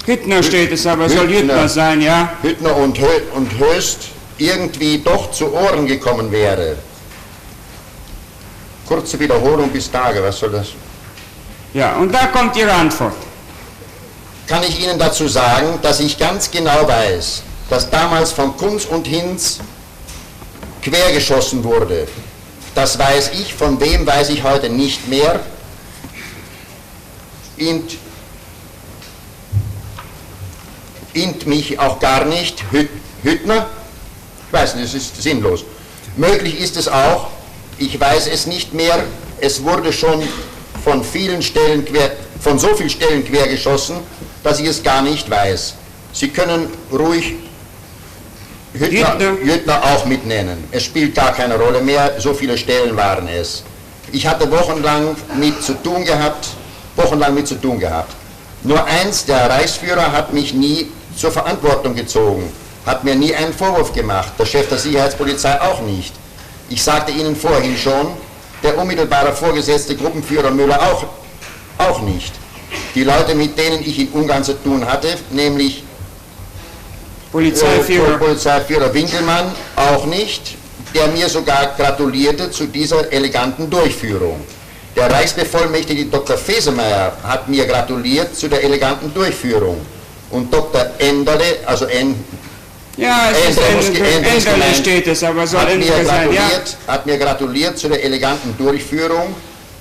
Hüttner steht es, aber soll Hüttner sein, ja? Hüttner und Höchst irgendwie doch zu Ohren gekommen wäre. Kurze Wiederholung bis Tage, was soll das? Ja, und da kommt Ihre Antwort. Kann ich Ihnen dazu sagen, dass ich ganz genau weiß, dass damals von Kunz und Hinz quergeschossen wurde. Das weiß ich, von wem weiß ich heute nicht mehr. Int mich auch gar nicht. Hüttner? Ich weiß nicht, es ist sinnlos. Möglich ist es auch, ich weiß es nicht mehr, es wurde schon von vielen Stellen von so vielen Stellen quergeschossen, dass ich es gar nicht weiß. Sie können ruhig Hüttner auch mitnennen. Es spielt gar keine Rolle mehr, so viele Stellen waren es. Ich hatte wochenlang mit zu tun gehabt. Nur eins, der Reichsführer hat mich nie zur Verantwortung gezogen, hat mir nie einen Vorwurf gemacht, der Chef der Sicherheitspolizei auch nicht. Ich sagte Ihnen vorhin schon, der unmittelbare Vorgesetzte Gruppenführer Müller auch nicht. Die Leute, mit denen ich in Ungarn zu tun hatte, nämlich Polizeiführer Winkelmann, auch nicht, der mir sogar gratulierte zu dieser eleganten Durchführung. Der Reichsbevollmächtigte Dr. Fesemeyer hat mir gratuliert zu der eleganten Durchführung. Und Dr. Enderle, also ja, Enderle steht es, aber soll Enderle sein, ja. Hat mir gratuliert zu der eleganten Durchführung.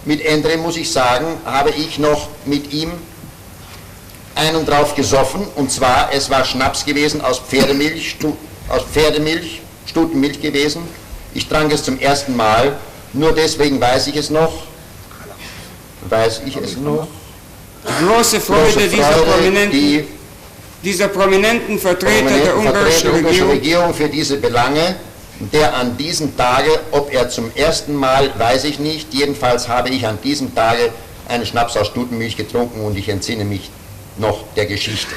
Mit Endre, muss ich sagen, habe ich noch mit ihm einen drauf gesoffen, und zwar, es war Schnaps gewesen aus Pferdemilch, Stutenmilch gewesen. Ich trank es zum ersten Mal, nur deswegen weiß ich es noch. Große Freude dieser prominenten Vertreter der ungarischen Regierung für diese Belange, der an diesem Tage, ob er zum ersten Mal, weiß ich nicht, jedenfalls habe ich an diesem Tage einen Schnaps aus Stutenmilch getrunken und ich entsinne mich noch der Geschichte.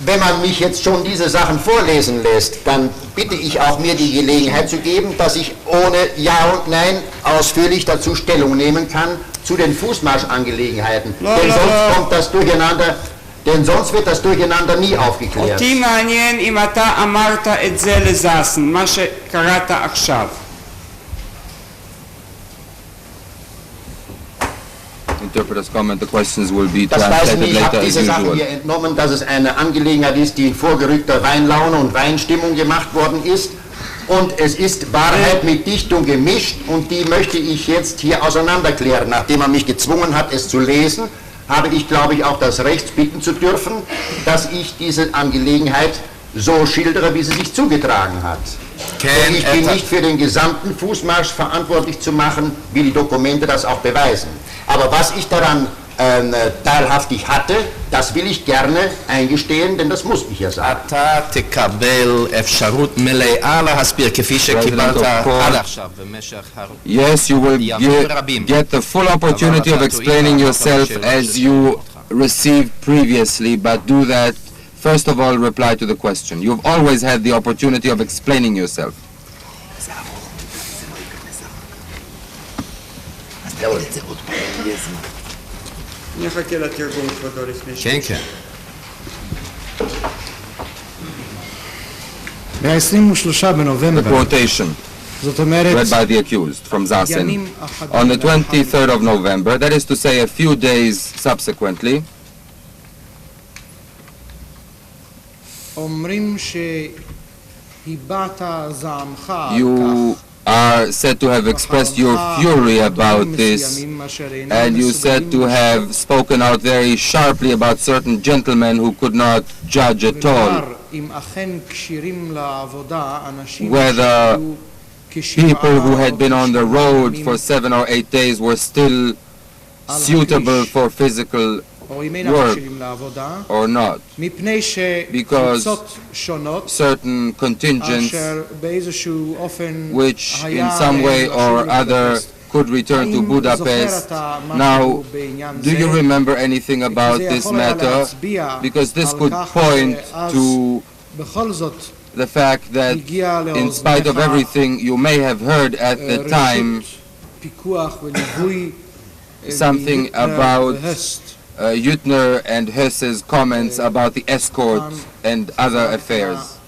Wenn man mich jetzt schon diese Sachen vorlesen lässt, dann bitte ich auch, mir die Gelegenheit zu geben, dass ich ohne Ja und Nein ausführlich dazu Stellung nehmen kann zu den Fußmarschangelegenheiten. Denn sonst wird das Durcheinander nie aufgeklärt. Interpreter's comment, the questions will be Das weiß translated ich, ich habe later diese as Sachen usual. hier entnommen, dass es eine Angelegenheit ist, die in vorgerückter Weinlaune und Weinstimmung gemacht worden ist. Und es ist Wahrheit mit Dichtung gemischt, und die möchte ich jetzt hier auseinanderklären. Nachdem er mich gezwungen hat, es zu lesen, habe ich, glaube ich, auch das Recht, bitten zu dürfen, dass ich diese Angelegenheit so schildere, wie sie sich zugetragen hat. Und ich bin nicht für den gesamten Fußmarsch verantwortlich zu machen, wie die Dokumente das auch beweisen. Aber was ich daran teilhaftig hatte, das will ich gerne eingestehen, denn das muss ich ja sagen. Yes, you will get the full opportunity of explaining yourself as you received previously, but do that, first of all, reply to the question. You've always had the opportunity of explaining yourself. The quotation read by the accused from Sassen on the 23rd of November, that is to say a few days subsequently, you are said to have expressed your fury about this, and you said to have spoken out very sharply about certain gentlemen who could not judge at all whether people who had been on the road for 7 or 8 days were still suitable for physical work or not, because certain contingents which in some way or other could return to Budapest. Now, do you remember anything about this matter? Because this could point to the fact that in spite of everything you may have heard at the time, something about Hüttner and Höss's comments about the escort and other affairs.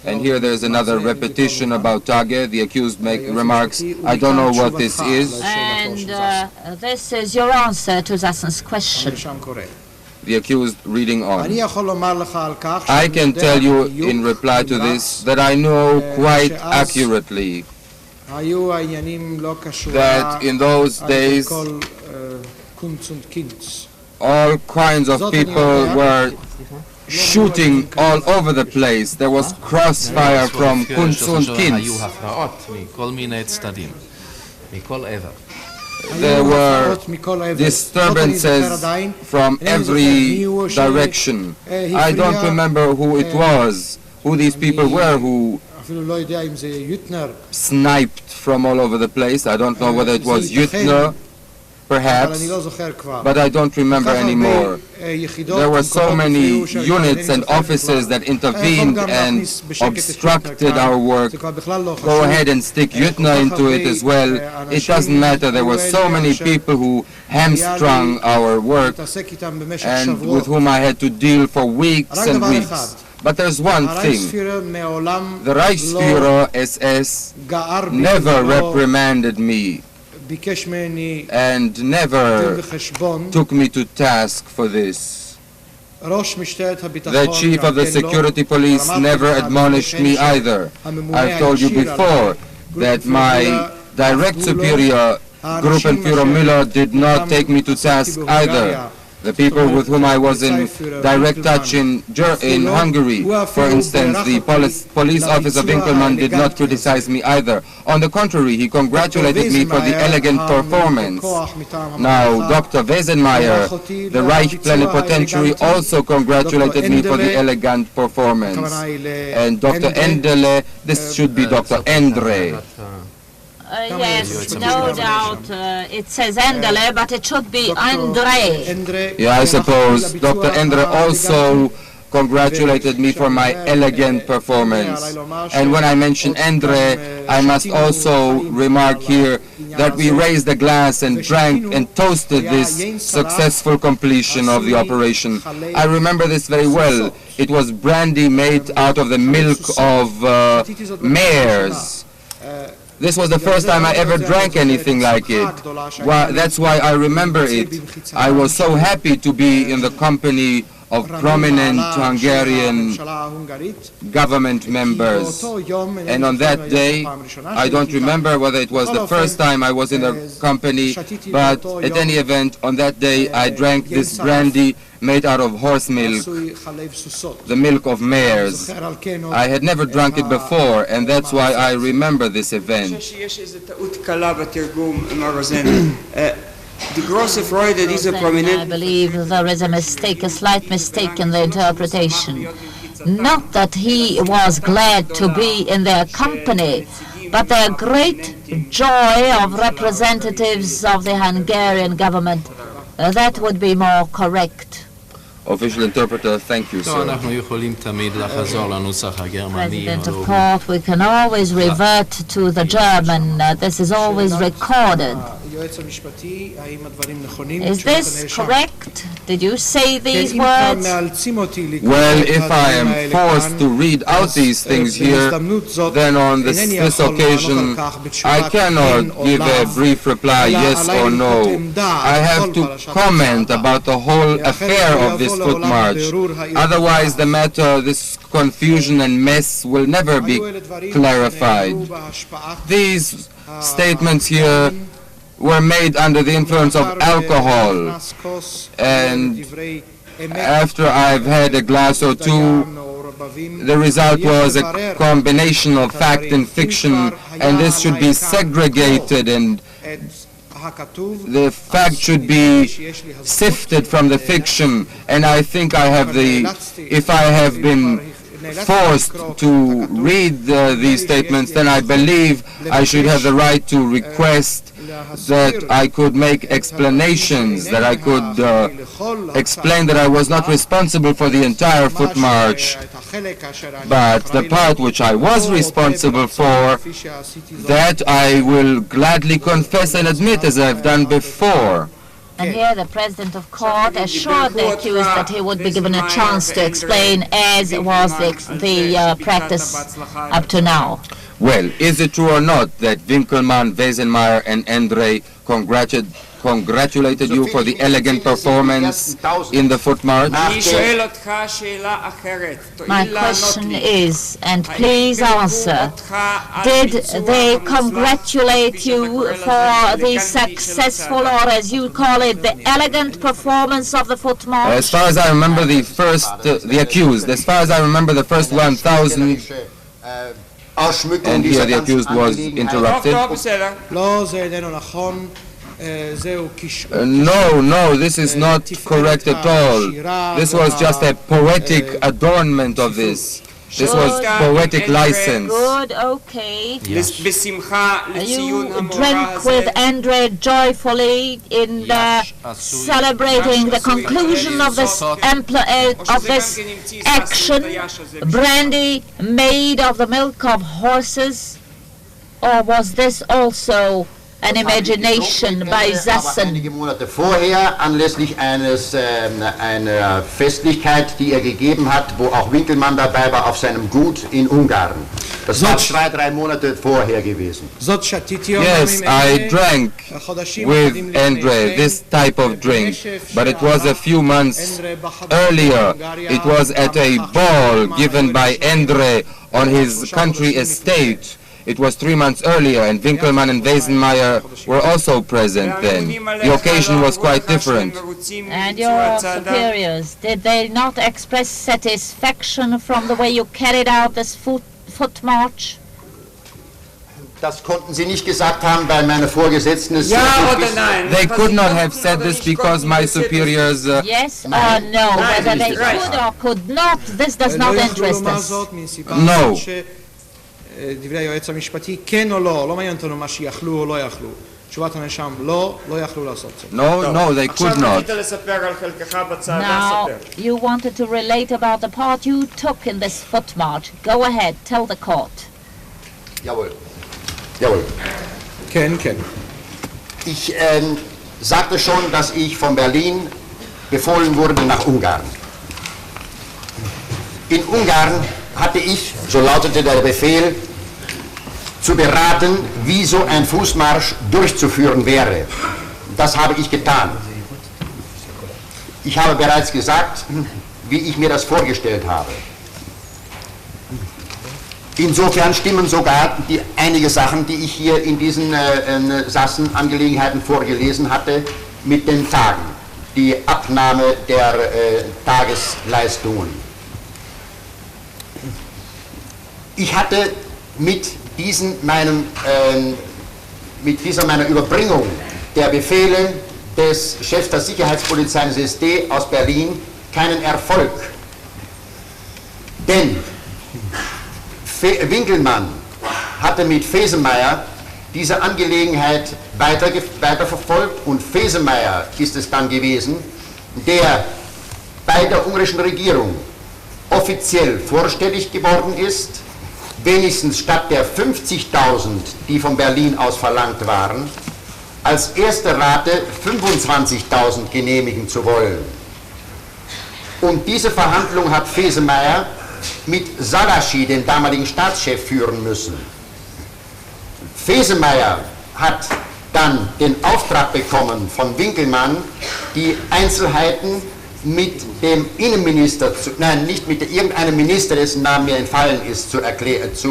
And here there's another repetition about Tage. The accused remarks, I don't know what this is. And this is your answer to Sassen's question. The accused reading on. I can tell you in reply to this that I know quite accurately that in those days all kinds of people were shooting all over the place. There was crossfire from Kunz und Kinz. There were disturbances from every direction. I don't remember who it was, who these people were who sniped from all over the place. I don't know whether it was Hüttner, perhaps, but I don't remember anymore. There were so many units and officers that intervened and obstructed our work. Go ahead and stick Hüttner into it as well. It doesn't matter. There were so many people who hamstrung our work and with whom I had to deal for weeks and weeks. But there's one thing. The Reichsführer SS never reprimanded me and never took me to task for this. The chief of the security police never admonished me either. I've told you before that my direct superior, Gruppenführer Müller, did not take me to task either. The people with whom I was in direct touch in Hungary, for instance, the police officer Winkelmann did not criticize me either. On the contrary, he congratulated me for the elegant performance. Now, Dr. Wesenmeyer, the Reich plenipotentiary, also congratulated me for the elegant performance. And Dr. Endele, this should be Dr. Endre. Yes, no doubt. It says Endele, but it should be Andre. Yeah, I suppose. Dr. Endre also congratulated me for my elegant performance. And when I mention Endre, I must also remark here that we raised a glass and drank and toasted this successful completion of the operation. I remember this very well. It was brandy made out of the milk of mares. This was the first time I ever drank anything like it. Well, that's why I remember it. I was so happy to be in the company of prominent Hungarian government members. And on that day, I don't remember whether it was the first time I was in the company, but at any event, on that day, I drank this brandy made out of horse milk, the milk of mares. I had never drunk it before, and that's why I remember this event. I believe there is a mistake, a slight mistake in the interpretation. Not that he was glad to be in their company, but their great joy of representatives of the Hungarian government. That would be more correct. Official interpreter, thank you, sir. President of Court, we can always revert to the German. This is always recorded. Is this correct? Did you say these words? Well, if I am forced to read out these things here, then on this occasion, I cannot give a brief reply, yes or no. I have to comment about the whole affair of this foot march. Otherwise, the matter, this confusion and mess will never be clarified. These statements here were made under the influence of alcohol, and after I've had a glass or two, the result was a combination of fact and fiction, and this should be segregated, and the fact should be sifted from the fiction. And I think I have if I have been forced to read these statements, then I believe I should have the right to request that I could make explanations, that I could explain that I was not responsible for the entire foot march, But the part which I was responsible for, that I will gladly confess and admit as I've done before. And here the President of Court assured the accused that he would be given a chance to explain, as was the practice up to now. Well, is it true or not that Winkelmann, Wesenmeyer and Andre congratulated you for the elegant performance in the foot march? My question is, and please answer, did they congratulate you for the successful, or as you call it, the elegant performance of the foot march? As far as I remember, the accused, as far as I remember, the first 1,000, and here the accused was interrupted. No, this is not correct at all. This was just a poetic adornment of this. This was poetic license. Good, okay. Yes. You drank with Andre joyfully in celebrating the conclusion of this action, brandy made of the milk of horses, or was this also an imagination by Sassen? Einige Monate vorher, anlässlich einer Festlichkeit, die gegeben hat, wo auch Winkelmann dabei war, auf seinem Gut in Ungarn. Das war 2-3 Monate vorher gewesen. Yes, I drank with Andre this type of drink, but it was a few months earlier. It was at a ball given by Andre on his country estate. It was 3 months earlier, and Winkelmann and Wesenmeyer were also present then. The occasion was quite different. And your superiors, did they not express satisfaction from the way you carried out this foot march? Das konnten Sie nicht gesagt haben, weil meine Vorgesetzten es They could not have said this because my superiors... yes or no? Whether they could or could not, this does not interest us. No. דברי היועץ המשפטי, כן או לא, לא מעניין אותנו מה שיכלו או לא יכלו. תשובת הנאשם, לא יכלו לעשות זאת. No, they could not. Now, you wanted to relate about the part you took in this foot march. Go ahead, tell the court. Jawohl. כן. Ich sagte schon, dass ich von Berlin befohlen wurde nach Ungarn. In Ungarn hatte ich, so lautete der Befehl, zu beraten, wie so ein Fußmarsch durchzuführen wäre. Das habe ich getan. Ich habe bereits gesagt, wie ich mir das vorgestellt habe. Insofern stimmen sogar einige Sachen, die ich hier in diesen Sassen-Angelegenheiten vorgelesen hatte, mit den Tagen, die Abnahme der Tagesleistungen. Ich hatte mit dieser meiner Überbringung der Befehle des Chefs der Sicherheitspolizei des SD aus Berlin keinen Erfolg. Denn Winkelmann hatte mit Wesenmeyer diese Angelegenheit weiterverfolgt, und Wesenmeyer ist es dann gewesen, der bei der ungarischen Regierung offiziell vorstellig geworden ist, wenigstens statt der 50.000, die von Berlin aus verlangt waren, als erste Rate 25.000 genehmigen zu wollen. Und diese Verhandlung hat Wesenmeyer mit Salaschi, dem damaligen Staatschef, führen müssen. Wesenmeyer hat dann den Auftrag bekommen von Winkelmann, die Einzelheiten mit dem Innenminister, nicht mit irgendeinem Minister, dessen Name mir entfallen ist, zu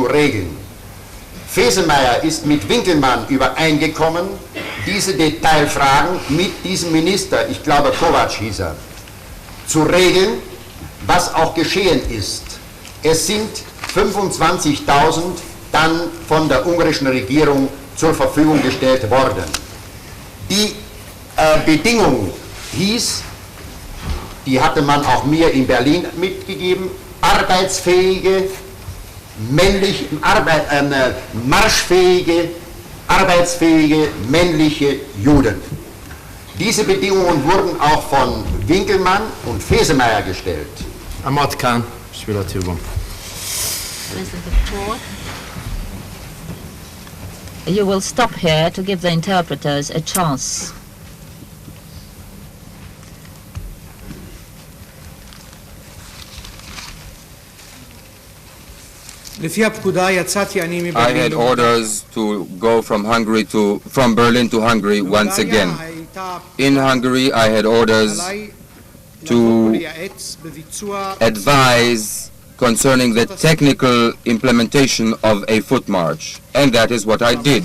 regeln. Wesenmeyer ist mit Winkelmann übereingekommen, diese Detailfragen mit diesem Minister, ich glaube Kovac hieß er, zu regeln, was auch geschehen ist. Es sind 25.000 dann von der ungarischen Regierung zur Verfügung gestellt worden. Die Bedingung hieß, die hatte man auch mir in Berlin mitgegeben, arbeitsfähige, marschfähige, arbeitsfähige, männliche Juden. Diese Bedingungen wurden auch von Winkelmann und Wesenmeyer gestellt. Listen to court. You will stop here to give the interpreters a chance. I had orders to go from Berlin to Hungary once again. In Hungary, I had orders to advise concerning the technical implementation of a foot march, and that is what I did.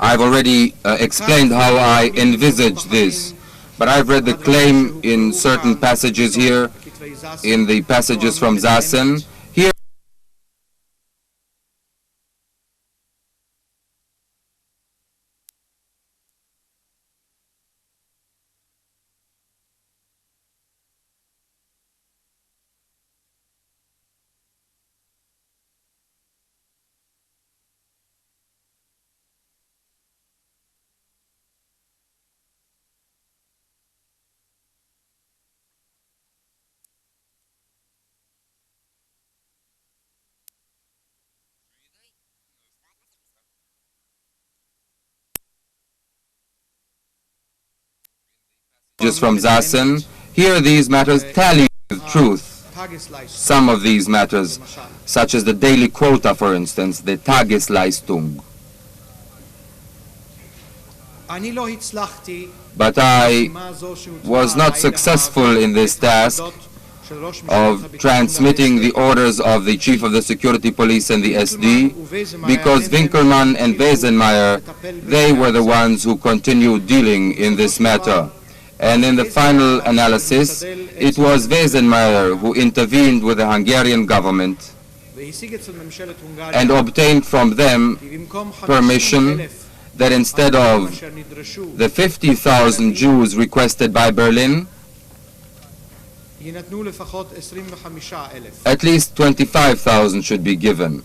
I've already explained how I envisaged this, but I've read the claim in certain passages here, in the passages from Sassen. Here from Sassen, here these matters tally with truth. Some of these matters, such as the daily quota, for instance, the Tagesleistung. But I was not successful in this task of transmitting the orders of the chief of the security police and the SD, because Winkelmann and Wesenmeier, they were the ones who continued dealing in this matter. And in the final analysis, it was Wesenmeier who intervened with the Hungarian government and obtained from them permission that instead of the 50,000 Jews requested by Berlin, at least 25,000 should be given.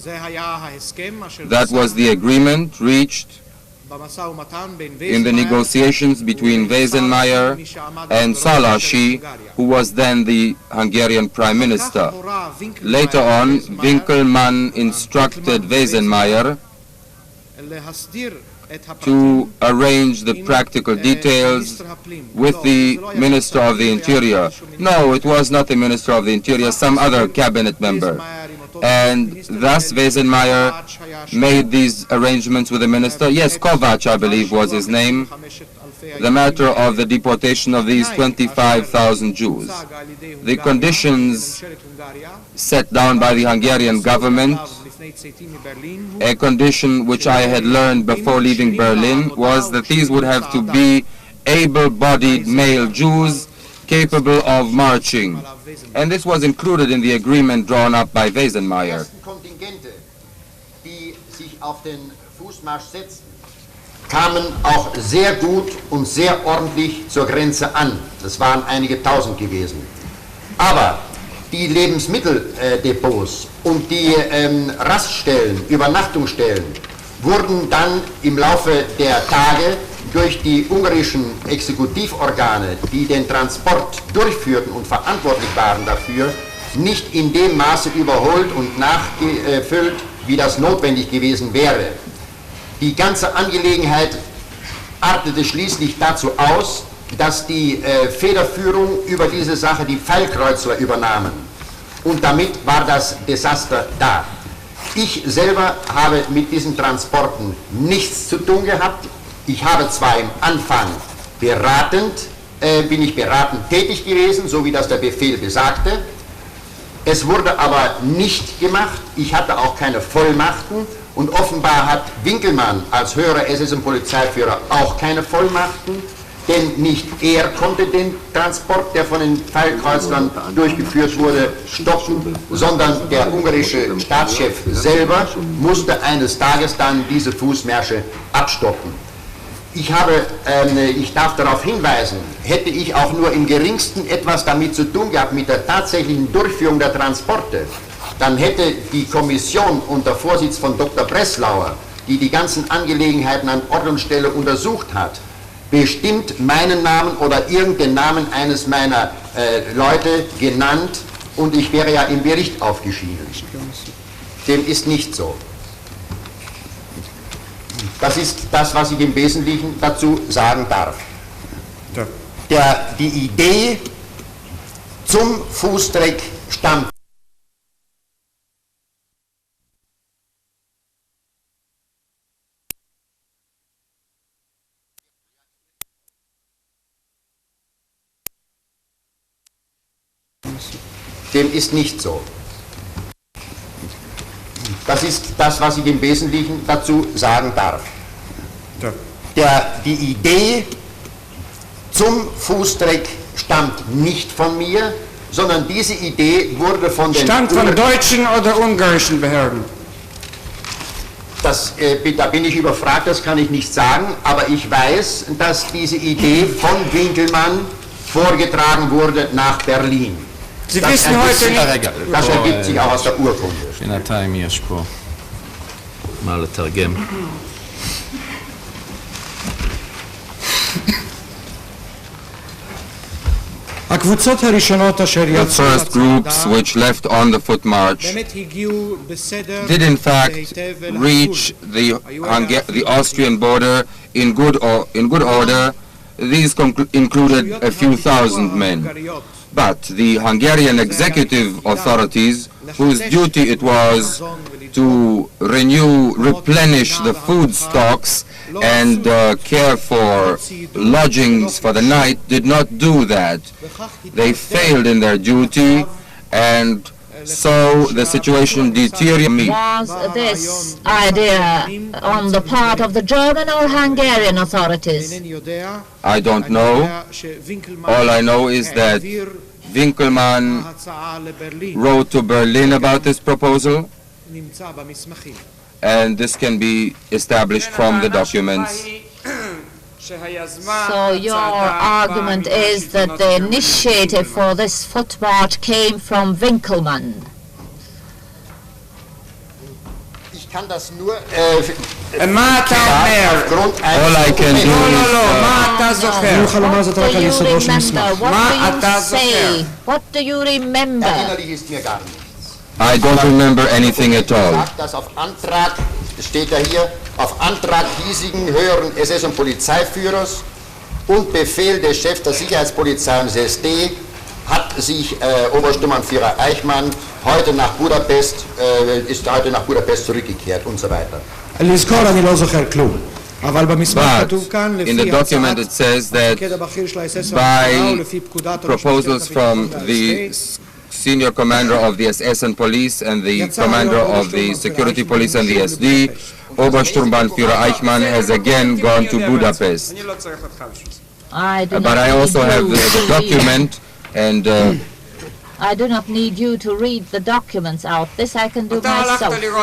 That was the agreement reached in the negotiations between Wesenmeier and Szálasi, who was then the Hungarian Prime Minister. Later on, Winkelmann instructed Wesenmeier to arrange the practical details with the Minister of the Interior. No, it was not the Minister of the Interior, some other cabinet member. And thus Wesenmeier made these arrangements with the minister. Yes, Kovac, I believe, was his name. The matter of the deportation of these 25,000 Jews. The conditions set down by the Hungarian government, a condition which I had learned before leaving Berlin, was that these would have to be able-bodied male Jews capable of marching. And this was included in the agreement drawn up by Wesenmeier. Die sich auf den Fußmarsch setzten, kamen auch sehr gut und sehr ordentlich zur Grenze an. Das waren einige tausend gewesen. Aber die Lebensmitteldepots und die Raststellen, Übernachtungsstellen wurden dann im Laufe der Tage durch die ungarischen Exekutivorgane, die den Transport durchführten und verantwortlich waren dafür, nicht in dem Maße überholt und nachgefüllt, wie das notwendig gewesen wäre. Die ganze Angelegenheit artete schließlich dazu aus, dass die Federführung über diese Sache die Pfeilkreuzler übernahmen. Und damit war das Desaster da. Ich selber habe mit diesen Transporten nichts zu tun gehabt. Ich habe zwar im Anfang bin ich beratend tätig gewesen, so wie das der Befehl besagte. Es wurde aber nicht gemacht. Ich hatte auch keine Vollmachten und offenbar hat Winkelmann als höherer SS- und Polizeiführer auch keine Vollmachten, denn nicht er konnte den Transport, der von den Pfeilkreuzlern durchgeführt wurde, stoppen, sondern der ungarische Staatschef selber musste eines Tages dann diese Fußmärsche abstoppen. Ich darf darauf hinweisen, hätte ich auch nur im geringsten etwas damit zu tun gehabt, mit der tatsächlichen Durchführung der Transporte, dann hätte die Kommission unter Vorsitz von Dr. Breslauer, die die ganzen Angelegenheiten an Ort und Stelle untersucht hat, bestimmt meinen Namen oder irgendeinen Namen eines meiner Leute genannt und ich wäre ja im Bericht aufgeschieden. Dem ist nicht so. Das ist das, was ich im Wesentlichen dazu sagen darf. Die Idee zum Fußdreck stammt. Dem ist nicht so. Das ist das, was ich im Wesentlichen dazu sagen darf. Die Idee zum Fußdreck stammt nicht von mir, sondern diese Idee wurde von den... Stammt von deutschen oder ungarischen Behörden? Da bin ich überfragt, das kann ich nicht sagen, aber ich weiß, dass diese Idee von Winkelmann vorgetragen wurde nach Berlin. Sie wissen heute nicht... Das ergibt sich auch aus der Urkunde. בינתיים יש פה מה לתרגם. The first groups which left on the foot march did in fact reach the Austrian border in good order. These included a few thousand men. But the Hungarian executive authorities, whose duty it was to replenish the food stocks and care for lodgings for the night, did not do that. They failed in their duty, and so the situation deteriorated. Was this idea on the part of the German or Hungarian authorities? I don't know. All I know is that Winkelmann wrote to Berlin about this proposal, and this can be established from the documents. So your argument is that the initiative for this foot march came from Winkelmann. Kann das nur all I can do What do you remember? I don't remember anything at all. Das auf Antrag, steht da hier, auf Antrag hiesigen höheren SS- und Polizeiführers und Befehl des Chefs der Sicherheitspolizei und des SD hat sich Obersturmbannführer Eichmann ist heute nach Budapest zurückgekehrt und so weiter. But in the document it says that by proposals from the senior commander of the SS and police and the commander of the security police and the SD, Obersturmbannführer Eichmann has again gone to Budapest. But I also have the document, and I do not need you to read the documents out. This I can do myself. You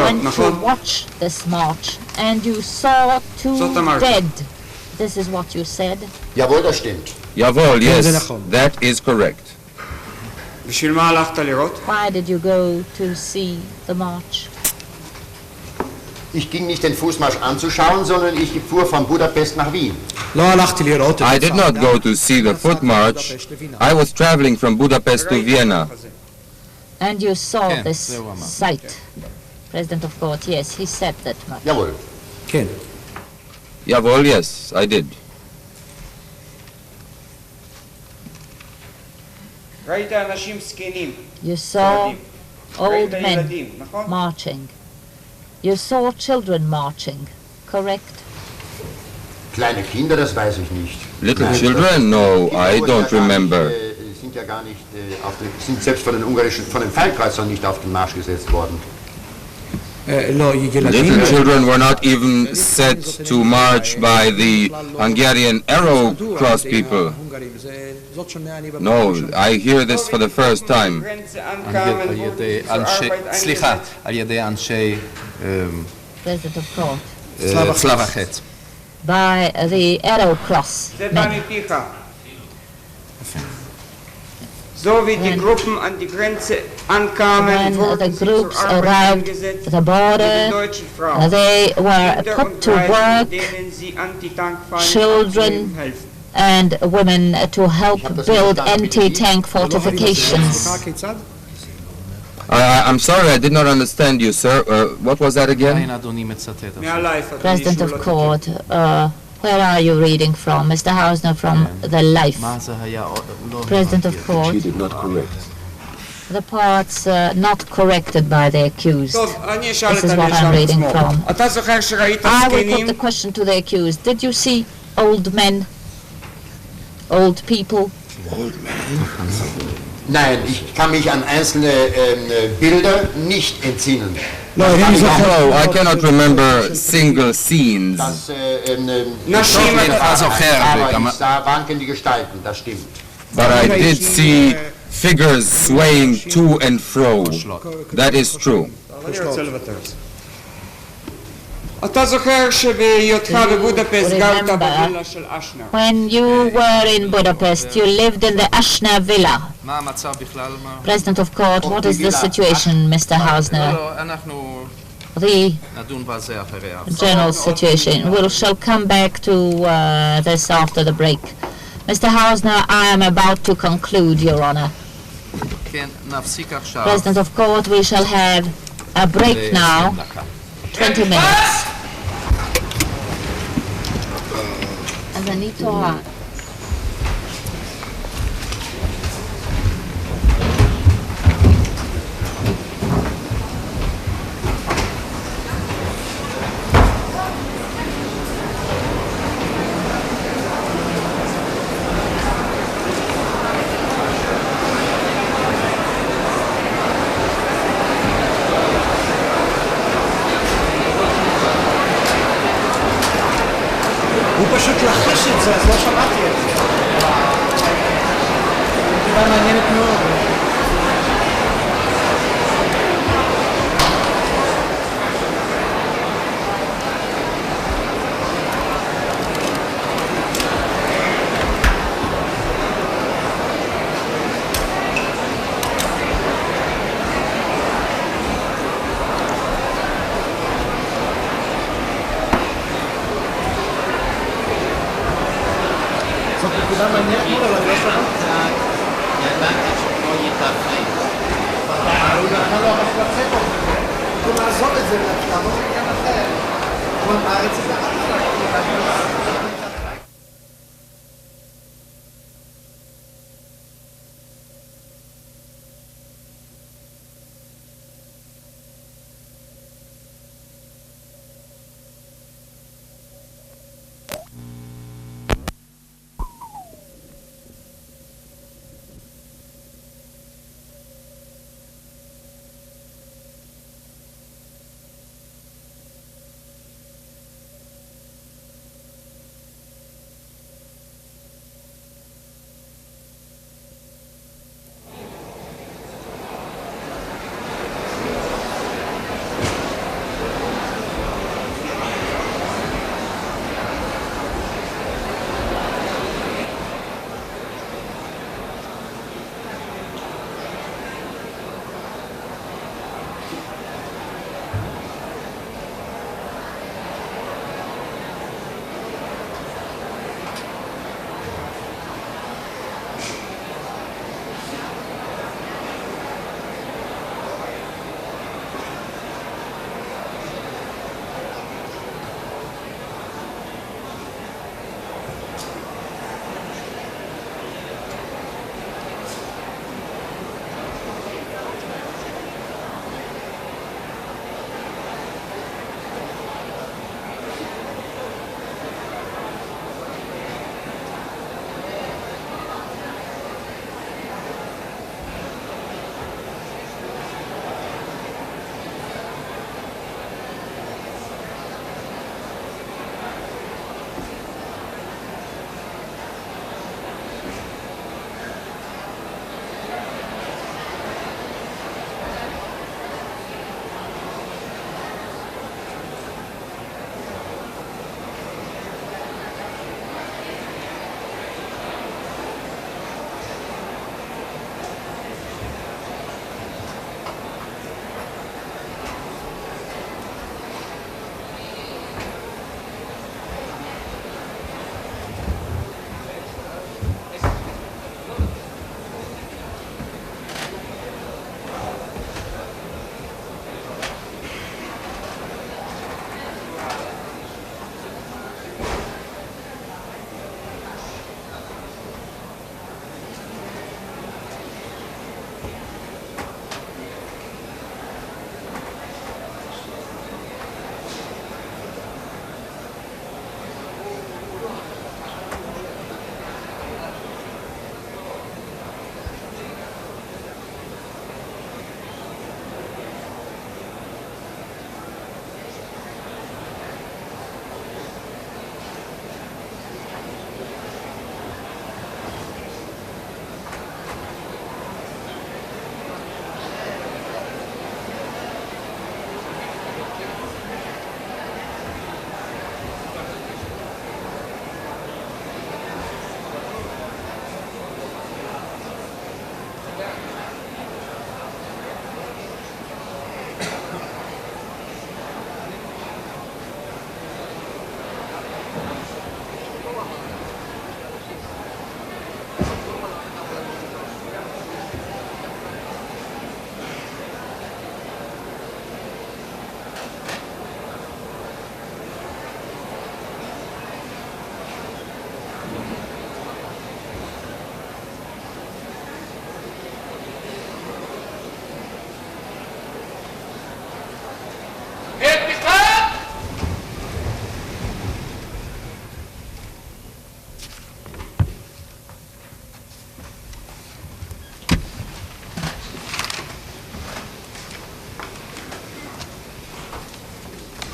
went to watch this march and you saw two dead. This is what you said? Jawohl, das stimmt. Jawohl, yes, that is correct. Why did you go to see the march? Ich ging nicht den Fußmarsch anzuschauen, sondern ich fuhr von Budapest nach Wien. I did not go to see the foot march. I was traveling from Budapest to Vienna. And you saw this sight. President of court, yes, he said that much. Jawohl. Jawohl, yes, I did. You saw old men marching. You saw children marching, correct? Kleine Kinder, das weiß ich nicht. Little children? No, I don't remember. Sind ja gar nicht sind selbst von den Feldkreuzern nicht auf den Marsch gesetzt worden. Little children were not even set to march by the Hungarian Arrow Cross people. No, I hear this for the first time. President of court. Slavachet. By the Arrow Cross men. When the groups arrived at the border, they were put to work, children and women, to help build anti-tank fortifications. I'm sorry, I did not understand you, sir. What was that again? President of Court, where are you reading from? Mr. Hausner, from the Life. President of Court. She did not correct. The parts not corrected by the accused. This is what I'm reading from. I will put the question to the accused. Did you see old men? Old people? Old men? Nein, ich kann mich an einzelne Bilder nicht entsinnen. No, I cannot remember single scenes. Das waren die Gestalten, das stimmt. But I did see figures swaying to and fro. That is true. When you were in Budapest, you lived in the Ashna Villa. President of Court, what is the situation, Mr. Hausner? The general situation. We shall come back to this after the break. Mr. Hausner, I am about to conclude, Your Honor. President of Court, we shall have a break now, 20 minutes. אז אני תוהה. הוא פשוט לחש את זה, אז לא שמעתי את זה. תודה מעניינת מאוד.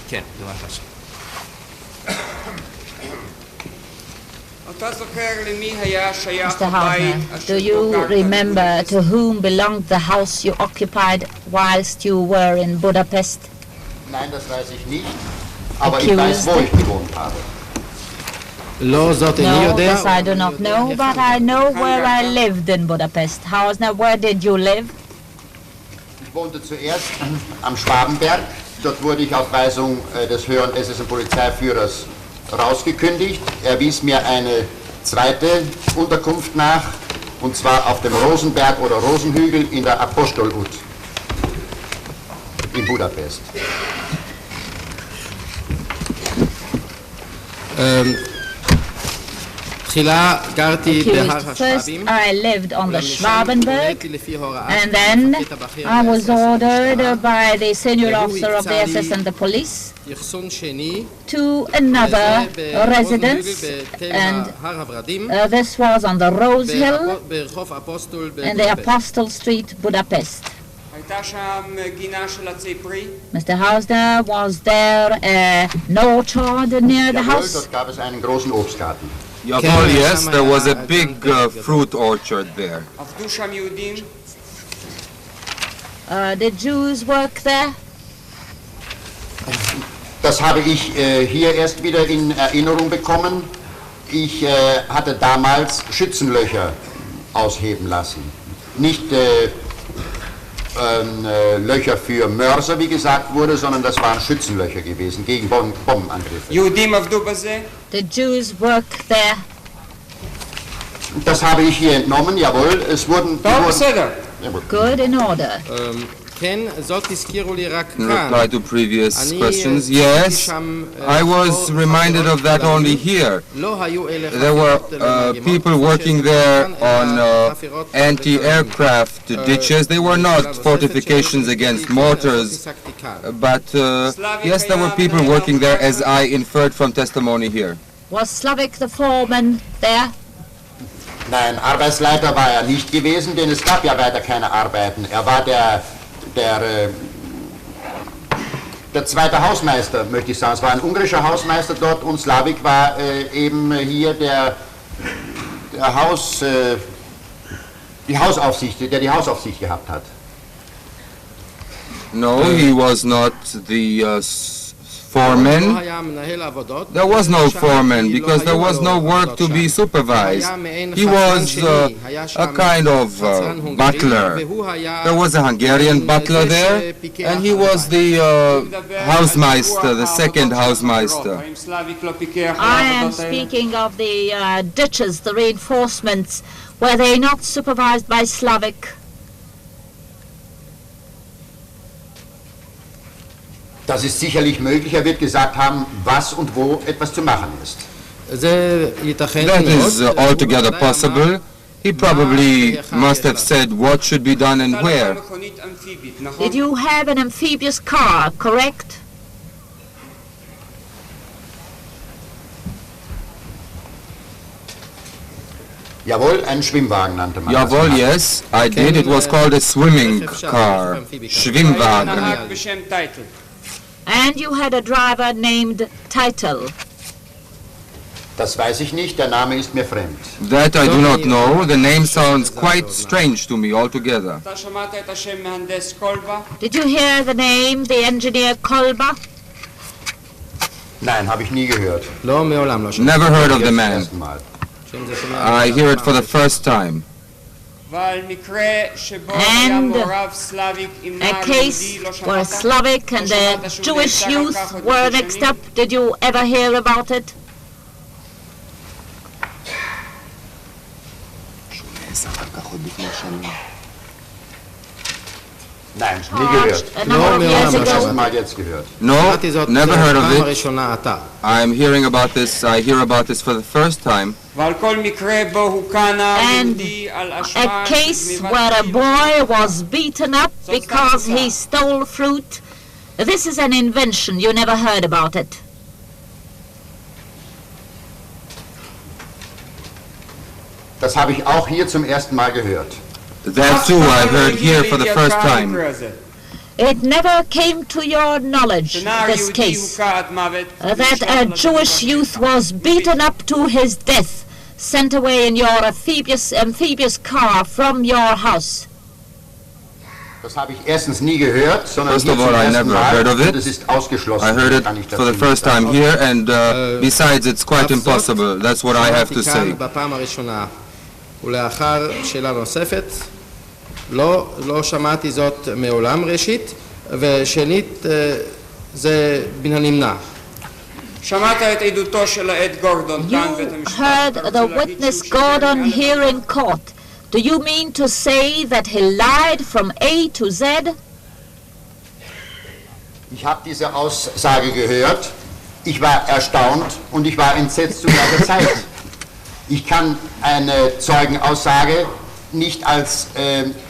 כן, בבקשה. Mr. Hausner, do you remember to whom belonged the house you occupied whilst you were in Budapest? Nein, das weiß ich nicht, aber ich weiß, wo ich gewohnt habe. לא זאת איני No, יודע. this I do not know, but I know where I lived in Budapest. Hausner, where did you live? Ich wohnte zuerst am Schwabenberg. Dort wurde ich auf Weisung des höheren SS- Polizeiführers rausgekündigt. Er wies mir eine zweite Unterkunft nach, und zwar auf dem Rosenberg oder Rosenhügel in der Apostolhut in Budapest. תחילה גרתי בהר First, השבבים. I lived on the Schwabenberg, and then I was ordered by the senior officer of the SS and the police יחסון שני, to another residence, and this was on the Rose Hill ברחוב אפוסטול in the Apostle Street, Budapest. Mr. Hausner, was there an orchard near the Jawohl, house? dort gab es einen großen Obstgarten. Jawohl, yes, there was a big fruit orchard there. Did Jews work there? Das habe ich hier erst wieder in Erinnerung bekommen. Ich hatte damals Schützenlöcher ausheben lassen. Nicht Löcher für Mörser, wie gesagt wurde, sondern das waren Schützenlöcher gewesen gegen Bombenangriffe. Did Jews work there? Das habe ich hier entnommen, jawohl. Es wurden... Good, in order. כן, זאת הזכירו לי רק In כאן. reply to previous questions, yes, I was reminded of that only here. לא היו אלה There were חפירות people working there on anti-aircraft ditches. They were not fortifications against mortars, but yes, there were people working there, as I inferred from testimony here. Was Slavik the foreman there? Nein, Arbeitsleiter war er nicht gewesen, denn es gab ja weiter keine Arbeiten. Er war der zweite Hausmeister, möchte ich sagen. Es war ein ungarischer Hausmeister dort, und Slavik war eben hier der Hausaufsicht, der die Hausaufsicht gehabt hat. No, he was not the foreman. There was no foreman because there was no work to be supervised. He was a kind of butler. There was a Hungarian butler there, and he was the Hausmeister, the second Hausmeister. I am speaking of the ditches, the reinforcements. Were they not supervised by Slavik? Das ist sicherlich möglich. Er wird gesagt haben, was und wo etwas zu machen ist. That is altogether possible. He probably must have said what should be done and where. Did you have an amphibious car, correct? Jawohl, ein Schwimmwagen nannte man Jawohl, das. yes, I did. It was called a swimming car, Schwimmwagen. And you had a driver named Title. Das weiß ich nicht, der Name ist mir fremd. That I do not know. The name sounds quite strange to me altogether. Did you hear the name, the engineer Kolba? Nein, habe ich nie gehört. Never heard of the Jetzt man. zum ersten Mal. I hear it for the first time. And a case where Slavic and the Jewish youth were mixed up. Did you ever hear about it? Nein, nie gehört. A number of years Das erste ago. Mal jetzt gehört. No, never heard of it. I'm hearing about this. I hear about this for the first time. And a case where a boy was beaten up because he stole fruit. This is an invention. You never heard about it. Das habe ich auch hier zum ersten Mal gehört. That too I heard here for the first time. It never came to your knowledge, this case, that a Jewish youth was beaten up to his death, sent away in your amphibious car from your house. Das habe ich erstens nie gehört, sondern First of all, I never heard of it. Das ist ausgeschlossen. I heard it for the first time here, and besides, it's quite impossible. That's what I have to say. בפעם הראשונה, ולאחר שאלה נוספת, לא שמעתי זאת מעולם ראשית, ושנית זה מן הנמנע. שמעת את עדותו של העד גורדון כאן בית You המשפט. heard the witness Gordon here in court. Do you mean to say that he lied from A to Z? Ich habe diese Aussage gehört, ich war erstaunt und ich war entsetzt zu gleicher Zeit. Ich kann eine Zeugenaussage nicht als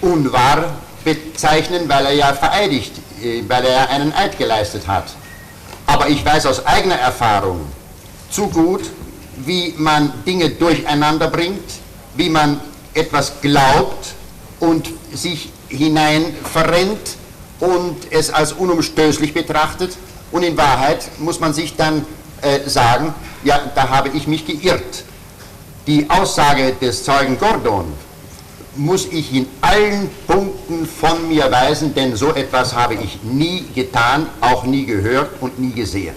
unwahr bezeichnen, weil er ja vereidigt, weil er einen Eid geleistet hat. Aber ich weiß aus eigener Erfahrung zu gut, wie man Dinge durcheinander bringt, wie man etwas glaubt und sich hinein verrennt und es als unumstößlich betrachtet. Und in Wahrheit muss man sich dann sagen, ja, da habe ich mich geirrt. Die Aussage des Zeugen Gordon muss ich in allen Punkten von mir weisen, denn so etwas habe ich nie getan, auch nie gehört und nie gesehen.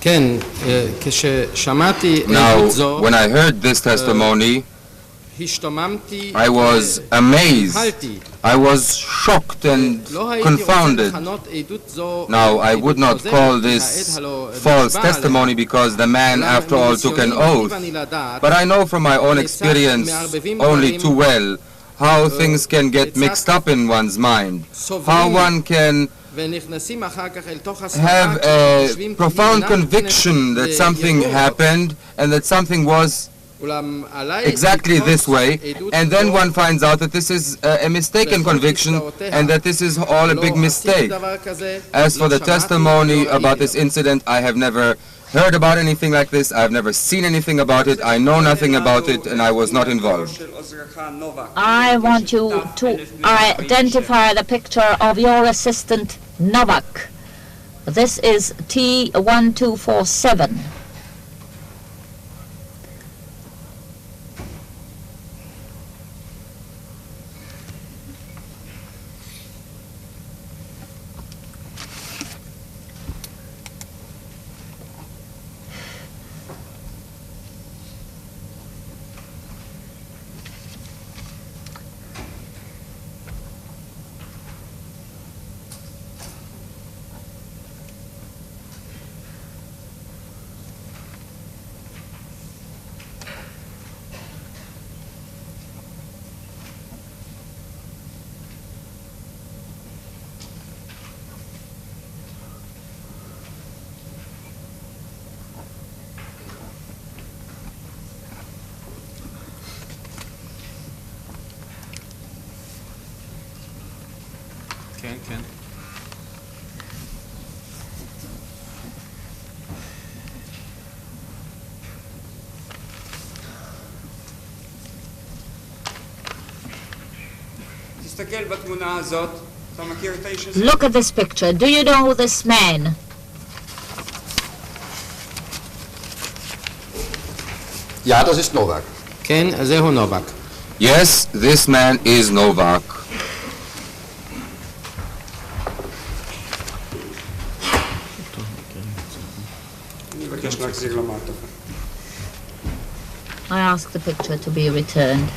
כן, כששמעתי Now, עדות זו, when I heard this testimony, השתוממתי, I was amazed. נבהלתי. I was shocked and לא הייתי רוצה confounded. לכנות עדות זו Now, I would not עדות call כוזבת, this העד הלא false נשבע testimony because the man, עליה. after all, took an מניסיוני oath. ואני לדעת, But I know from my own experience only too well how things can get mixed up in one's mind, how one can ונכנסים אחר כך אל תוך הספק, have a חושבים profound כי conviction that something ידוע. happened and that something was אולם עליי exactly לתפוס this way, עדות and then זו, one finds out that this is a mistaken conviction and that this is all a big לא mistake. עשיתי דבר כזה, As for לא the שמעתי, testimony לא about ראיתי. this incident, I have never heard about anything like this, I've never seen anything about it, I know nothing about it, and I was not involved. I want you to identify the picture of your assistant Novak. This is T1247. כן, כן. תסתכל בתמונה הזאת, אתה מכיר את האיש הזה? Look at this picture. Do you know this man? Ja, das ist Novak. כן, זהו נובק. Yes, this man is Novak. אני מבקש להחזיר למעטפה. I ask the picture to be returned.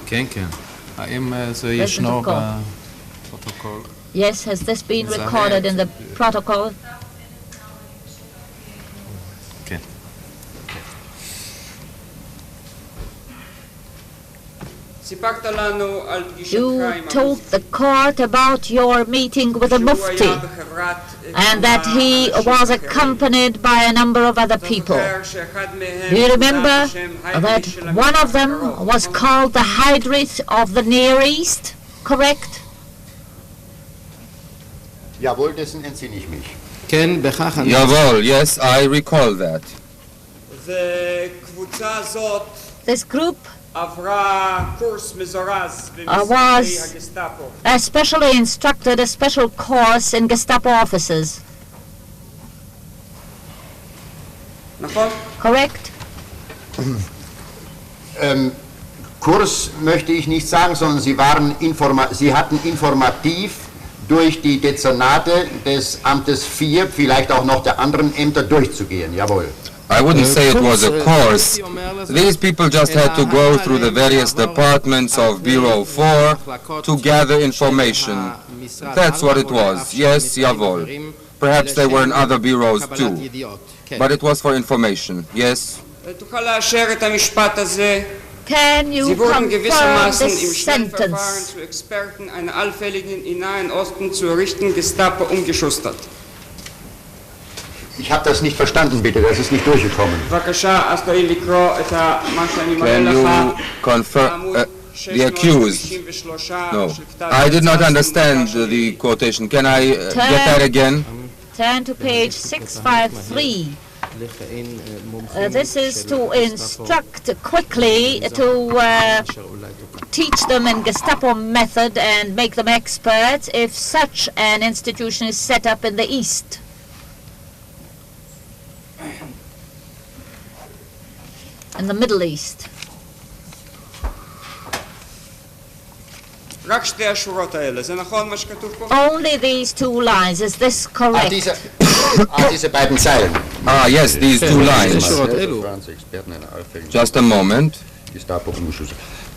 כן, כן. האם זה ישנו בפרוטוקול? Yes, has this been recorded in the protocol? סיפר You told the court about your meeting with the Mufti and that he was accompanied by a number of other people. Do you remember that one of them was called the Hydrith of the Near East, correct? Jawohl, dessen entsinne ich mich. Jawohl, yes, I recall that. This group was especially instructed a special course in Gestapo officers. Correct? Kurs möchte ich nicht sagen, sondern sie hatten informativ durch die Dezernate des Amtes 4, vielleicht auch noch der anderen Ämter durchzugehen, jawohl. I wouldn't say it was a course. These people just had to go through the various departments of Bureau 4 to gather information. That's what it was. Yes, jawohl. Perhaps they were in other bureaus too. But it was for information. Yes. Can you confirm this sentence? Zu Experten einer allfälligen im Nahen Osten zu errichten, Gestapo umgeschustert. Ich habe das nicht verstanden, bitte, das ist nicht durchgekommen. Can you confirm the accused? No, I did not understand the quotation. Can I get that again? Turn to page 653. This is to instruct quickly, to teach them in Gestapo method and make them experts if such an institution is set up in the East. In the Middle East. Only these two lines. Is this correct? Diese beiden Zeilen. Yes, these two lines. Just a moment.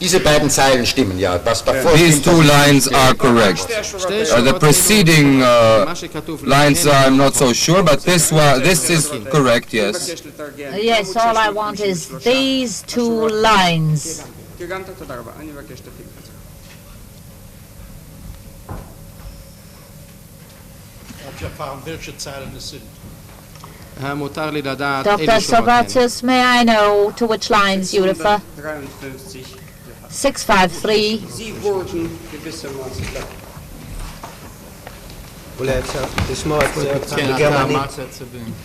Diese beiden Zeilen stimmen, ja. Was davor These two lines are correct. The preceding lines I'm not so sure, but this is correct, yes. Yes, all I want is these two lines. Dr. Sorbatius, may I know to which lines you refer? 653.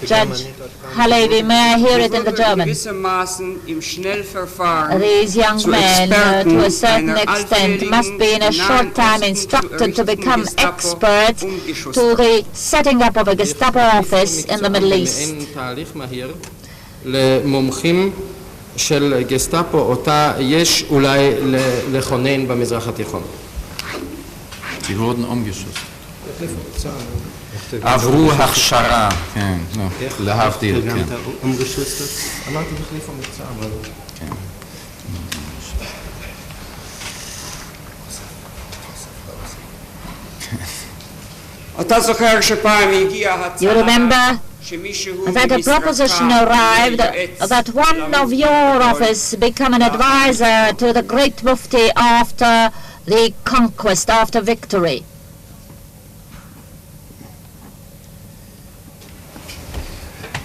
Judge Halevi, may I hear it in the German? These young men, to a certain extent, must be in a short time instructed to become experts to the setting up of a Gestapo office in the Middle East. של גסטאפו אותה יש אולי לכונן במזרח התיכון. Sie wurden umgeschossen. עברו הכשרה, כן, להבדיל, כן. umgeschustert? אמרתי מחליף המבצע, אבל... כן. You remember that a proposition arrived that one of your office become an advisor to the great Mufti after the conquest, after victory.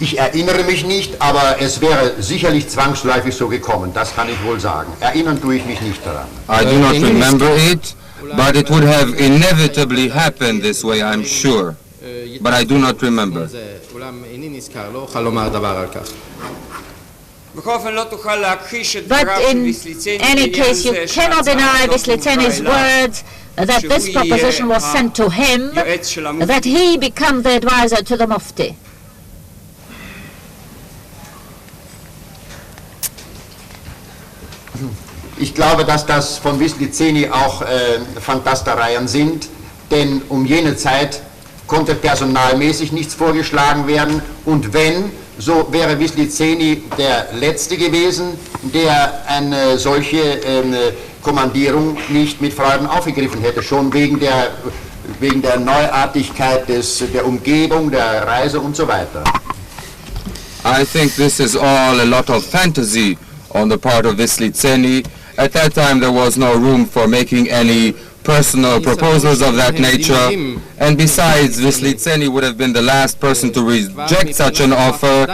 Ich erinnere mich nicht, aber es wäre sicherlich zwangsläufig so gekommen, das kann ich wohl sagen. Erinnern tue ich mich nicht daran. I do not remember it, but it would have inevitably happened this way, I'm sure. But I do not remember. But in any case, you cannot deny Vislitseni's words that this proposition was sent to him, that he become the advisor to the Mufti. Ich glaube, dass das von Vislitseni auch Fantastereien sind, denn um jene Zeit konnte personalmäßig nichts vorgeschlagen werden und wenn, so wäre Vislitseni der Letzte gewesen, der eine solche Kommandierung nicht mit Freuden aufgegriffen hätte, schon wegen der Neuartigkeit der Umgebung, der Reise und so weiter. I think this is all a lot of fantasy on the part of Vislitseni, At that time, there was no room for making any personal proposals of that nature, and besides, Vyslitseny would have been the last person to reject such an offer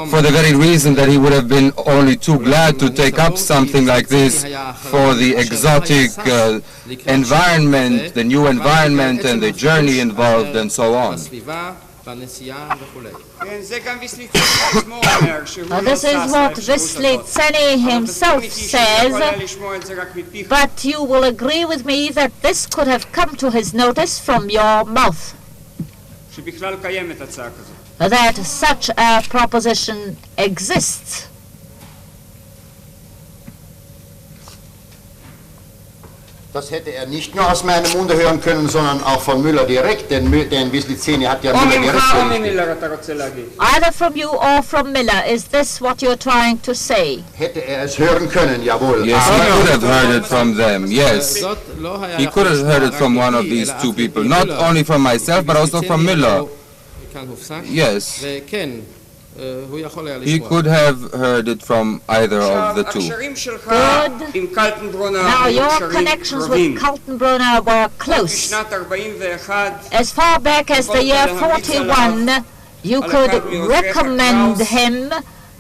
for the very reason that he would have been only too glad to take up something like this for the exotic environment, the new environment and the journey involved and so on. This is what Vyslitseny himself says, but you will agree with me that this could have come to his notice from your mouth, that such a proposition exists. Das hätte nicht nur aus meinem Munde hören können, sondern auch von Müller direkt, denn Vyslitseny hat ja Müller direkt. Either from you or from Miller, is this what you're trying to say? Hätte es hören können, jawohl. Yes, he could have heard it from them, yes. He could have heard it from one of these two people, not only from myself, but also from Miller. Yes. He could have heard it from either of the two. Good. Now your connections with Kaltenbrunner were close. As far back as the year 41, you could recommend him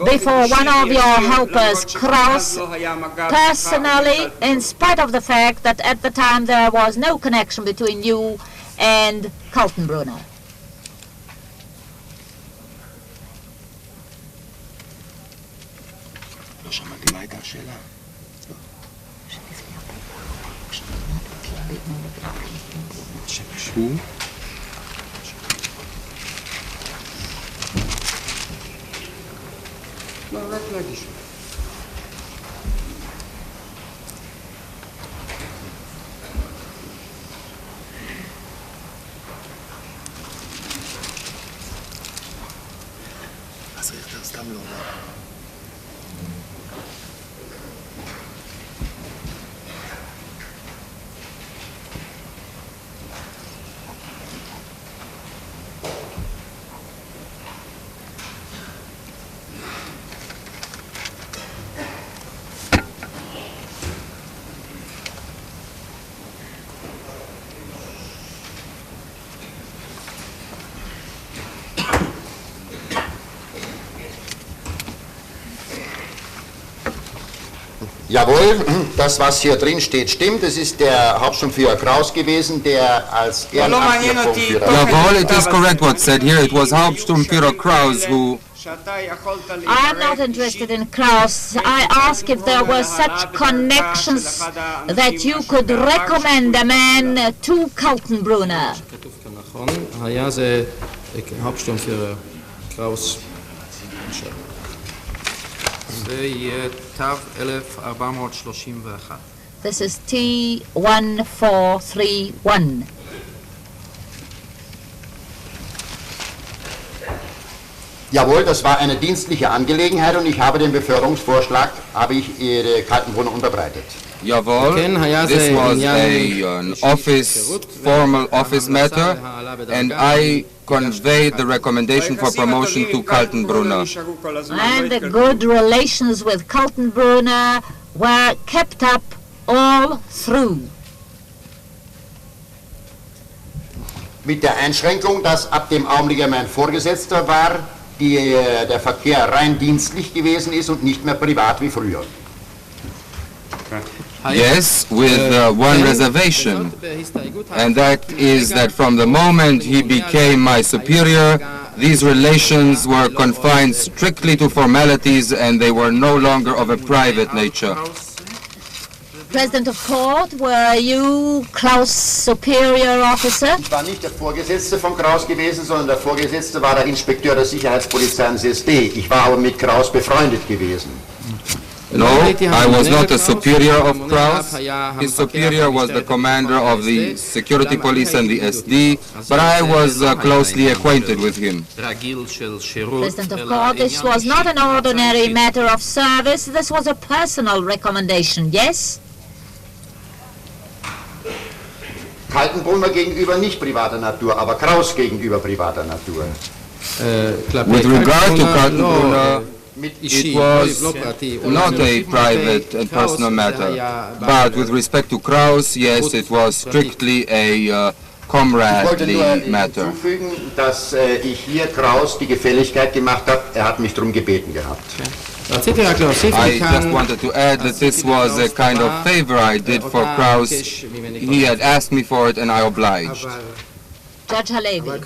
before one of your helpers, Kraus, personally, in spite of the fact that at the time there was no connection between you and Kaltenbrunner. Jawohl, das, was hier drin steht, stimmt. Es ist der Hauptsturmführer Kraus gewesen, der als ehrenamtlicher Funkführer... Jawohl, it is correct what's said here. It was Hauptsturmführer Kraus who... I'm not interested in Kraus. I ask if there were such connections that you could recommend a man to Kaltenbrunner. Hauptsturmführer Kraus. This is T1431. Jawohl, das war eine dienstliche Angelegenheit und ich habe den Beförderungsvorschlag, Kaltenbrunner unterbreitet. Jawohl, this was an formal office matter, and I conveyed the recommendation for promotion to Kaltenbrunner. And the good relations with Kaltenbrunner were kept up all through. Mit der Einschränkung, dass ab dem Augenblick er mein Vorgesetzter war, der Verkehr rein dienstlich gewesen ist und nicht mehr privat wie früher. Yes, with one reservation, and that is that from the moment he became my superior, these relations were confined strictly to formalities and they were no longer of a private nature. President of Court, were you Kraus' superior officer? Ich war nicht der Vorgesetzte von Kraus gewesen, sondern der Vorgesetzte war der Inspekteur der Sicherheitspolizei ins SD. Ich war aber mit Kraus befreundet gewesen. No, I was not a superior of Kraus. His superior was the commander of the security police and the SD, but I was closely acquainted with him. President of Court, this was not an ordinary matter of service, this was a personal recommendation, yes? Kaltenbrunner gegenüber nicht privater Natur, aber Kraus gegenüber privater Natur. With regard to Kaltenbrunner, It was not a private and personal matter, but with respect to Kraus, yes, it was strictly a comradely matter. Hinzufügen, dass ich hier Kraus die Gefälligkeit gemacht habe, er hat mich darum gebeten gehabt. I just wanted to add that this was a kind of favor I did for Kraus. He had asked me for it and I obliged. Judge Halevi,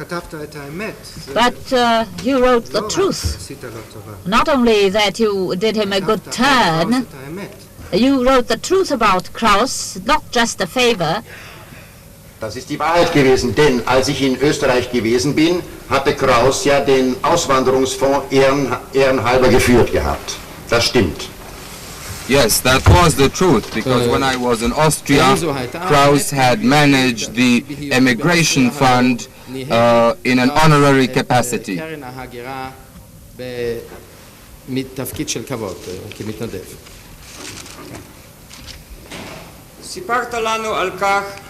but you wrote the truth. Not only that you did him a good turn, you wrote the truth about Kraus, not just a favor. Das ist die Wahrheit gewesen, denn als ich in Österreich gewesen bin, hatte Kraus ja den Auswanderungsfonds ehrenhalber geführt gehabt. Das stimmt. Yes, that was the truth, because when I was in Austria, Kraus had managed the emigration fund in an honorary capacity.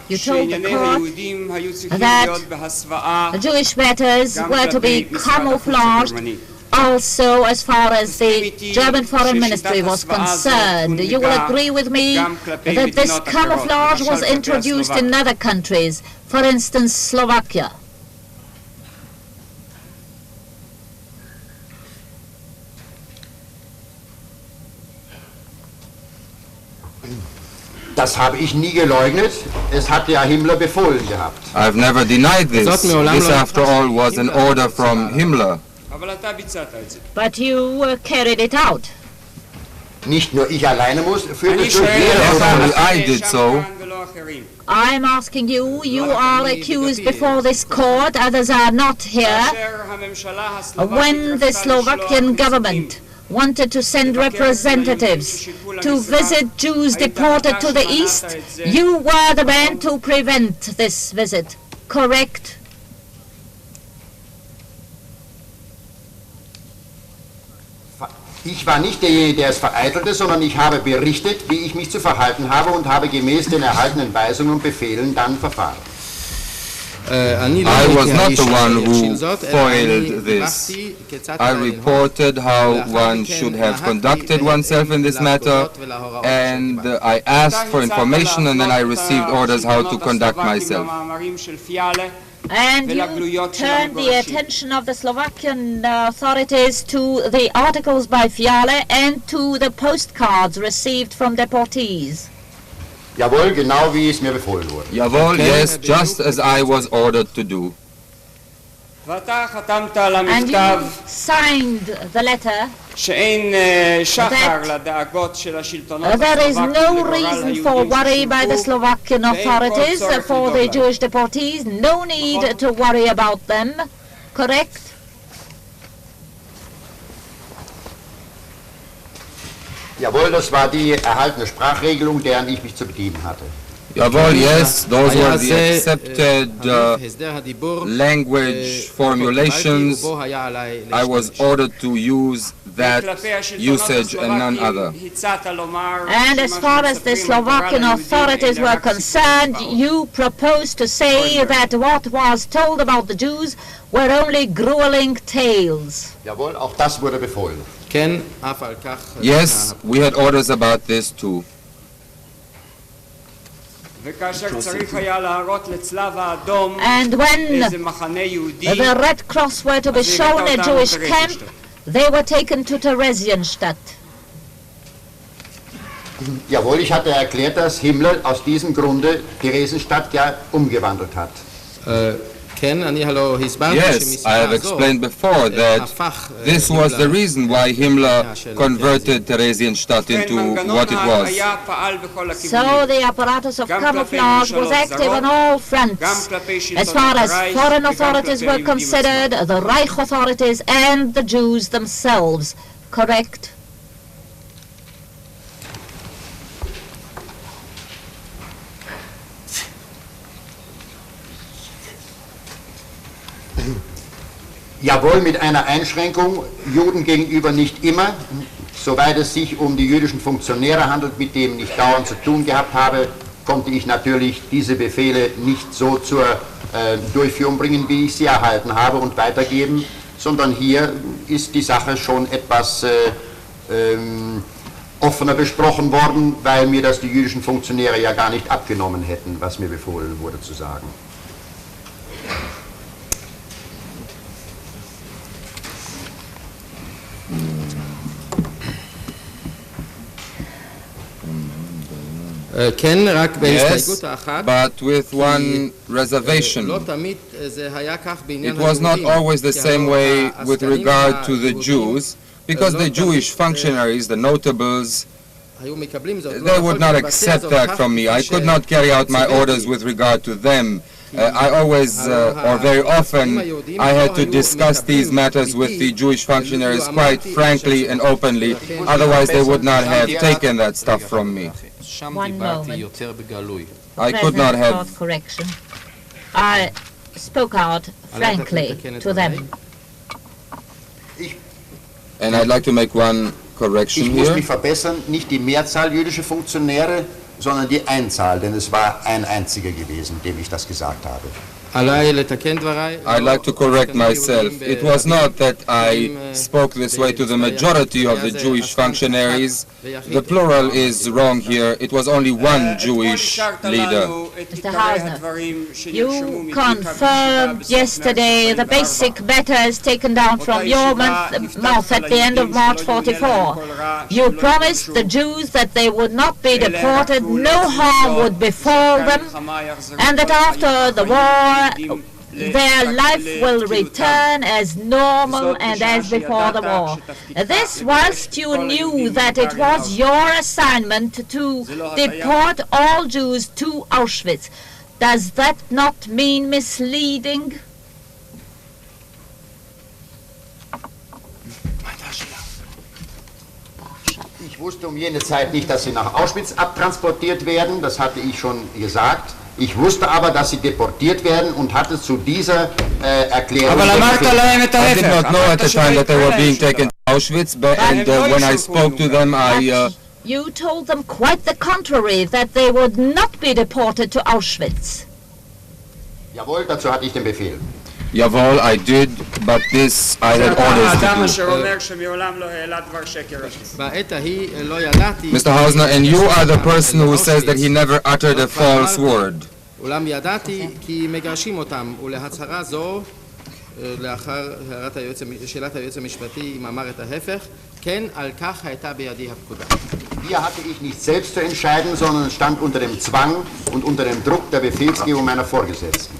You told the court that the Jewish matters were to be camouflaged. Also, as far as the German Foreign Ministry was concerned, you will agree with me that this camouflage was introduced in other countries, for instance, Slovakia. Das habe ich nie geleugnet. Es hat ja Himmler befohlen gehabt. I've never denied this. This, after all, was an order from Himmler. But you carried it out. Nicht nur ich alleine muss, für das I did so. I'm asking you, you are accused before this court, others are not here. When the Slovakian government wanted to send representatives to visit Jews deported to the east, you were the man to prevent this visit, correct? Ich war nicht derjenige, der es vereitelte, sondern ich habe berichtet, wie ich mich zu verhalten habe und habe gemäß den erhaltenen Weisungen und Befehlen dann verfahren. I was not the one who foiled this. I reported how one should have conducted oneself in this matter, and I asked for information and then I received orders how to conduct myself. And you turned the attention of the Slovakian authorities to the articles by Fiale and to the postcards received from deportees. Jawohl, genau wie es mir befohlen wurde. Jawohl, yes, just as I was ordered to do. And you signed the letter that there is no reason for worry by the Slovakian authorities for the Jewish deportees, no need to worry about them, correct? Jawohl, das war die erhaltene Sprachregelung, deren ich mich zu bedienen hatte. Jawohl, yes, those were the accepted language formulations. I was ordered to use that usage and none other. And as far as the Slovakian authorities were concerned, you proposed to say that what was told about the Jews were only grueling tales. Jawohl, auch das wurde befohlen. Yes, we had orders about this too. And when the Red Cross were to be shown a Jewish camp, they were taken to Theresienstadt. Jawohl, ich hatte erklärt, dass Himmler aus diesem Grunde Theresienstadt ja umgewandelt hat. Yes, I have explained before that this was the reason why Himmler converted Theresienstadt into what it was. So the apparatus of camouflage was active on all fronts, as far as foreign authorities were considered, the Reich authorities and the Jews themselves, correct? Jawohl, mit einer Einschränkung, Juden gegenüber nicht immer, soweit es sich um die jüdischen Funktionäre handelt, mit denen ich dauernd zu tun gehabt habe, konnte ich natürlich diese Befehle nicht so zur Durchführung bringen, wie ich sie erhalten habe und weitergeben, sondern hier ist die Sache schon etwas offener besprochen worden, weil mir das die jüdischen Funktionäre ja gar nicht abgenommen hätten, was mir befohlen wurde zu sagen. Yes, but with one reservation. It was not always the same way with regard to the Jews, because the Jewish functionaries, the notables, they would not accept that from me. I could not carry out my orders with regard to them. I always, or very often, I had to discuss these matters with the Jewish functionaries quite frankly and openly, otherwise they would not have taken that stuff from me. 1 moment. I could not have... Correction. I spoke out frankly to them. And I'd like to make one correction Ich muss here. mich verbessern, nicht die Mehrzahl jüdischer Funktionäre, sondern die Einzahl, denn es war ein einziger gewesen, dem ich das gesagt habe. I'd like to correct myself. It was not that I spoke this way to the majority of the Jewish functionaries. The plural is wrong here. It was only one Jewish leader. Mr. Hausner, you confirmed yesterday the basic matters taken down from your mouth at the end of March 44. You promised the Jews that they would not be deported, no harm would befall them, and that after the war their life will return as normal and as before the war. This whilst you knew that it was your assignment to deport all Jews to Auschwitz. Does that not mean misleading? Ich wusste um jene Zeit nicht, dass sie nach Auschwitz abtransportiert werden, das hatte ich schon gesagt. Ich wusste aber, dass sie deportiert werden und hatte zu dieser Erklärung... I did not know at the time that they were being taken to Auschwitz, and when I spoke to them, You told them quite the contrary, that they would not be deported to Auschwitz. Jawohl, dazu hatte ich den Befehl. Jawohl, I did, but this I had orders to do. Mr. Hausner, and you are the person who says that he never uttered a false word. לאחר שאלת היועץ המשפטי אם אמר את ההפך, כן, על כך הייתה בידי הפקודה. Hier hatte ich nicht selbst zu entscheiden, sondern stand unter dem Zwang und unter dem Druck der Befehlsgebung meiner Vorgesetzten.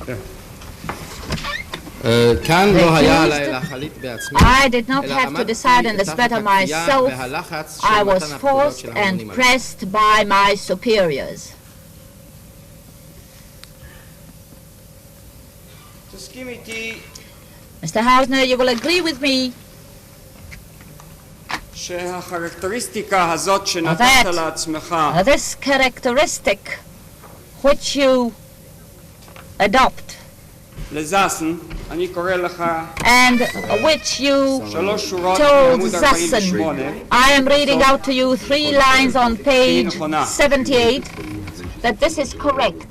I did not have to decide on this matter myself. I was forced and pressed by my superiors. Mr. Hausner, you will agree with me that this characteristic which you adopt and which you told Sassen, I am reading out to you 3 lines on page 78, that this is correct.